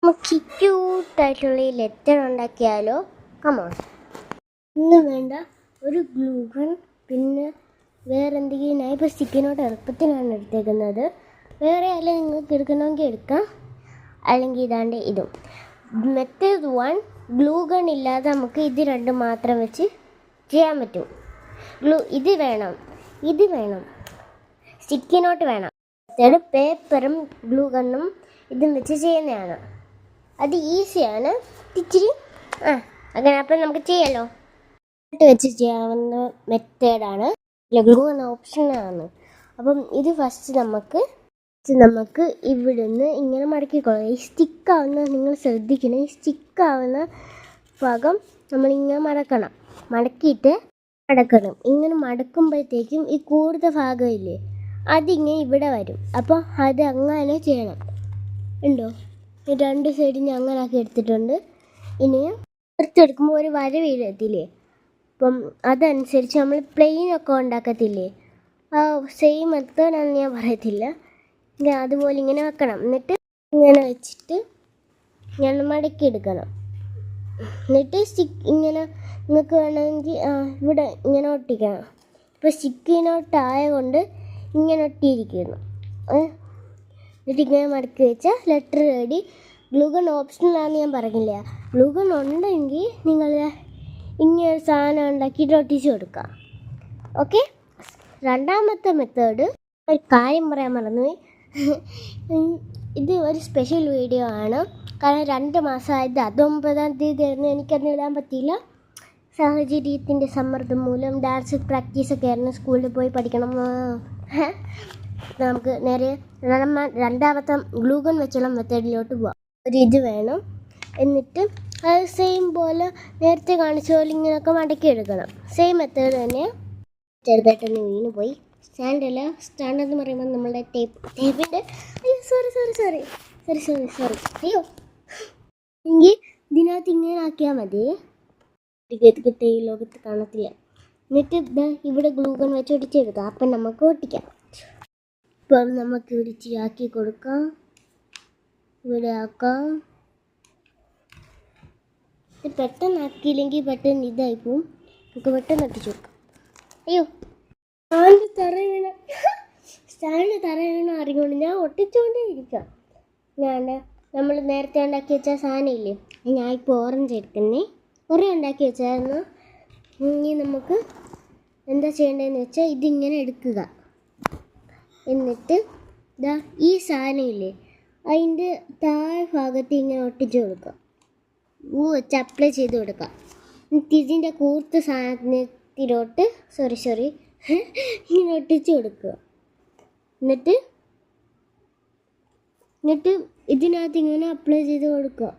നമുക്ക് ക്യൂട്ടായിട്ടുള്ള ഈ ലെറ്റർ ഉണ്ടാക്കിയാലോ? കമോൺ. ഇന്ന് വേണ്ട ഒരു ഗ്ലൂഗൺ, പിന്നെ വേറെ എന്തെങ്കിലും. ഞാൻ ഇപ്പോൾ സ്റ്റിക്കിനോട്ട് എളുപ്പത്തിനാണ് എടുത്തേക്കുന്നത്. വേറെ അല്ല നിങ്ങൾക്ക് എടുക്കണമെങ്കിൽ എടുക്കാം, അല്ലെങ്കിൽ ഇതാണ്ട് ഇതും. മെത്തേഡ് 1, ഗ്ലൂഗൺ ഇല്ലാതെ നമുക്ക് ഇത് രണ്ടും മാത്രം വെച്ച് ചെയ്യാൻ പറ്റും. ഇത് വേണം, സ്റ്റിക്കിനോട്ട് വേണം. മെത്തേഡ് പേപ്പറും ഗ്ലൂഗണ്ണും ഇതും വെച്ച് ചെയ്യുന്നതാണ്. അത് ഈസിയാണ് ഇച്ചിരി. അങ്ങനെ അപ്പം നമുക്ക് ചെയ്യാമല്ലോ. വെച്ച് ചെയ്യാവുന്ന മെത്തേഡാണ്. ഗ്ലൂഗൺ ഓപ്ഷനാണ്. അപ്പം ഇത് ഫസ്റ്റ് നമുക്ക് ഇവിടുന്ന് ഇങ്ങനെ മടക്കിക്കൊള്ളാം. ഈ സ്റ്റിക്കാവുന്ന നിങ്ങൾ ശ്രദ്ധിക്കണം. ഈ സ്റ്റിക്കാവുന്ന ഭാഗം നമ്മളിങ്ങനെ മടക്കിയിട്ട് മടക്കണം. ഇങ്ങനെ മടക്കുമ്പോഴത്തേക്കും ഈ കൂടുതൽ ഭാഗമില്ലേ, അതിങ്ങനെ ഇവിടെ വരും. അപ്പോൾ അത് അങ്ങനെ ചെയ്യണം. ഉണ്ടോ? രണ്ട് സൈഡിൽ അങ്ങനെ ആക്കി എടുത്തിട്ടുണ്ട്. ഇനി എടുത്തെടുക്കുമ്പോൾ ഒരു വര വീഴത്തില്ലേ, അപ്പം അതനുസരിച്ച് നമ്മൾ പ്ലെയിനൊക്കെ ഉണ്ടാക്കത്തില്ലേ, ആ സെയിം മെത്തേഡാണെന്ന് ഞാൻ പറയത്തില്ല. അതുപോലെ ഇങ്ങനെ വെക്കണം. എന്നിട്ട് ഇങ്ങനെ വെച്ചിട്ട് ഇങ്ങനെ മടക്കിയെടുക്കണം. എന്നിട്ട് സ്റ്റിക്ക് ഇങ്ങനെ നിങ്ങൾക്ക് വേണമെങ്കിൽ ഇവിടെ ഇങ്ങനെ ഒട്ടിക്കണം. ഇപ്പോൾ സ്റ്റിക്കിനോട്ടായ കൊണ്ട് ഇങ്ങനെ ഒട്ടിയിരിക്കുന്നു. എന്നിട്ട് ഇങ്ങനെ മടക്കി വെച്ചാൽ ലെറ്റർ റെഡി. ഗ്ലൂഗൺ ഓപ്ഷനിലാണെന്ന് ഞാൻ പറഞ്ഞില്ല. ഗ്ലൂഗൺ ഉണ്ടെങ്കിൽ നിങ്ങൾ ഇങ്ങനെ ഒരു സാധനം ഉണ്ടാക്കിയിട്ട് ഒട്ടിച്ച് കൊടുക്കുക. ഓക്കെ. രണ്ടാമത്തെ മെത്തേഡ്, ഒരു കാര്യം പറയാൻ മറന്നുപോയി. ഇത് ഒരു സ്പെഷ്യൽ വീഡിയോ ആണ്. കാരണം 2 മാസമായത് 9-ാം തീയതി ആയിരുന്നു. എനിക്കന്ന് ഇടാൻ പറ്റിയില്ല. സാഹചര്യത്തിൻ്റെ സമ്മർദ്ദം മൂലം ഡാൻസ് പ്രാക്ടീസൊക്കെ ആയിരുന്നു. സ്കൂളിൽ പോയി പഠിക്കണം. നമുക്ക് നേരെ രണ്ടാമത്തെ ഗ്ലൂഗൺ വെച്ചുള്ള മെത്തേഡിലോട്ട് പോവാം. ഒരു ഇത് വേണം. എന്നിട്ട് അത് സെയിം പോലെ നേരത്തെ കാണിച്ച പോലെ ഇങ്ങനെയൊക്കെ മടക്കി എടുക്കണം. സെയിം മെത്തേഡ് തന്നെ. ചെറുതായിട്ടൊന്ന് വീണ് പോയി. സ്റ്റാൻഡെന്ന് പറയുമ്പോൾ നമ്മളുടെ ടേപ്പിൻ്റെ അയ്യോ എങ്കിൽ ഇതിനകത്ത് ഇങ്ങനെ ആക്കിയാൽ മതി. കിട്ടി ലോകത്ത് കാണത്തില്ല. എന്നിട്ട് ഇവിടെ ഗ്ലൂഗൺ വെച്ച് ഒട്ടിച്ചെടുക്കാം. അപ്പം നമുക്ക് ഒട്ടിക്കാം. ഇപ്പം നമുക്ക് ഇവിടെ ഇച്ചിരി ആക്കി കൊടുക്കാം. ഇവിടെ ആക്കാം. ഇത് പെട്ടെന്ന് ആക്കിയില്ലെങ്കിൽ പെട്ടെന്ന് ഇതായിപ്പോവും. നമുക്ക് പെട്ടെന്ന് ഒട്ടിച്ചു കൊടുക്കാം. അയ്യോ സ്റ്റാൻഡ് തറ വീണ അറിഞ്ഞുകൊണ്ട് ഞാൻ ഒട്ടിച്ചുകൊണ്ടേ ഇരിക്കാം. നമ്മൾ നേരത്തെ ഉണ്ടാക്കി വെച്ച സാധനം ഇല്ലേ, ഞാൻ ഇപ്പോൾ ഓറഞ്ച് എടുക്കുന്നേ. കുറേ ഉണ്ടാക്കി വെച്ചായിരുന്നു. ഇനി നമുക്ക് എന്താ ചെയ്യേണ്ടതെന്ന് വെച്ചാൽ ഇതിങ്ങനെ എടുക്കുക. എന്നിട്ട് ഈ സാധനം ഇല്ലേ, അതിൻ്റെ താഴെ ഭാഗത്ത് ഇങ്ങനെ ഒട്ടിച്ച് കൊടുക്കുക. വെച്ച് അപ്ലൈ ചെയ്ത് കൊടുക്കുക. എന്നിട്ട് ഇതിൻ്റെ കൂർത്ത സാധനത്തിലോട്ട് ഇങ്ങനെ ഒട്ടിച്ച് കൊടുക്കുക. എന്നിട്ട് ഇതിനകത്ത് ഇങ്ങനെ അപ്ലൈ ചെയ്ത് കൊടുക്കുക.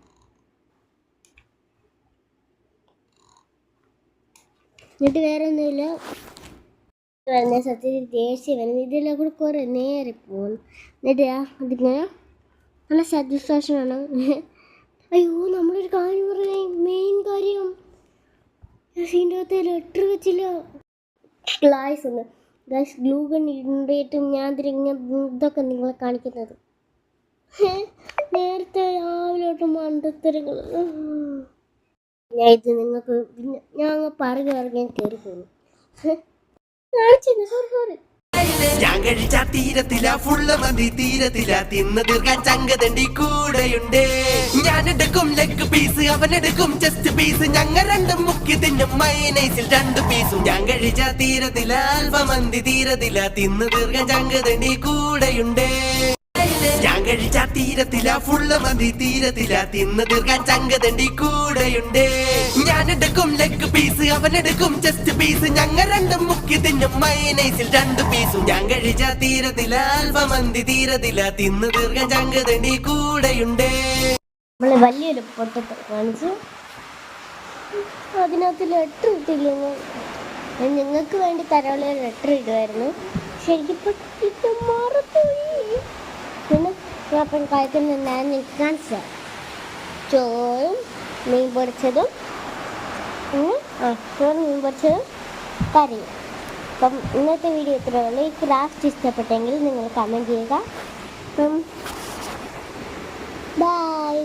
എന്നിട്ട് വേറെ ഒന്നുമില്ല. സത്യത്തിൽ ദേഷ്യം വരുന്നത് ഇതെല്ലാം കൂടെ കുറേ നേരെ പോകുന്നു. എന്നിട്ട് അതിങ്ങനെ നല്ല സാറ്റിസ്ഫാക്ഷനാണ്. അയ്യോ നമ്മളൊരു കാര്യം പറഞ്ഞ മെയിൻ കാര്യം, ഇതിൻ്റെ അകത്ത് ലെറ്റർ വെച്ചില്ല. ഗ്ലൂഗൺ ഇടേറ്റും ഞാൻ ഇതൊക്കെ നിങ്ങളെ കാണിക്കുന്നത്. നേരത്തെ രാവിലോട്ട് മണ്ടത്തരങ്ങൾ. ഞാൻ ഇത് നിങ്ങൾക്ക് ഞാൻ പറഞ്ഞിറങ്ങാൻ കയറി പോകുന്നു. സോറി. ഞാൻ കഴിച്ച തീരത്തില ഫുള്ള് മതി തീരത്തില തിന്ന് തീർക്കാൻ ചങ്കതണ്ടി കൂടെയുണ്ട്. ഞാനെടുക്കും ലെഗ് പീസ്, അവനെടുക്കും ചെസ്റ്റ് പീസ്. ഞങ്ങൾ രണ്ടും മുക്കി തിന്നും മൈനൈസിൽ 2 പീസും. ഞാൻ കഴിച്ച തീരത്തില അൽഫമന്തി തീരത്തില തിന്ന് തീർക്കാൻ ചങ്കതണ്ടി കൂടെയുണ്ട്. ഞാൻ കഴിച്ച തീരത്തില ഫുള്ള് മതി തീരത്തില തിന്ന് തീർക്കാൻ ചങ്കതണ്ടി കൂടെയുണ്ട്. ഞാനെടുക്കും ലെഗ് പീസ്, അവനെടുക്കും ചെസ്റ്റ് പീസ്. ഞങ്ങൾ രണ്ടും മുക്കി തിന്നും മൈനൈസിൽ 2 പീസും. ഞാൻ കഴിച്ച തീരത്തില അൽഫമന്തി തീരത്തില തിന്ന് തീർക്കാൻ ചങ്കതണ്ടി കൂടെയുണ്ട്. നമ്മള് വലിയൊരു പൊട്ടത്തെ കാണിച്ചു. അതിനകത്ത് ലെറ്റർ ഇട്ടില്ലെന്ന്. നിങ്ങൾക്ക് വേണ്ടി തരാനുള്ള ലെറ്റർ ഇടുമായിരുന്നു. ശരിക്കും മറന്നുപോയി. പിന്നെ ഞാൻ അപ്പം കഴിക്കുന്ന ഞാൻ കാണിച്ച ചോറും മീൻ പൊരിച്ചതും കറിയും. അപ്പം ഇന്നത്തെ വീഡിയോ ഇത്രയുള്ളൂ. ഈ ക്രാഫ്റ്റ് ഇഷ്ടപ്പെട്ടെങ്കിൽ നിങ്ങൾ കമൻറ്റ് ചെയ്യുക. അപ്പം ബൈ.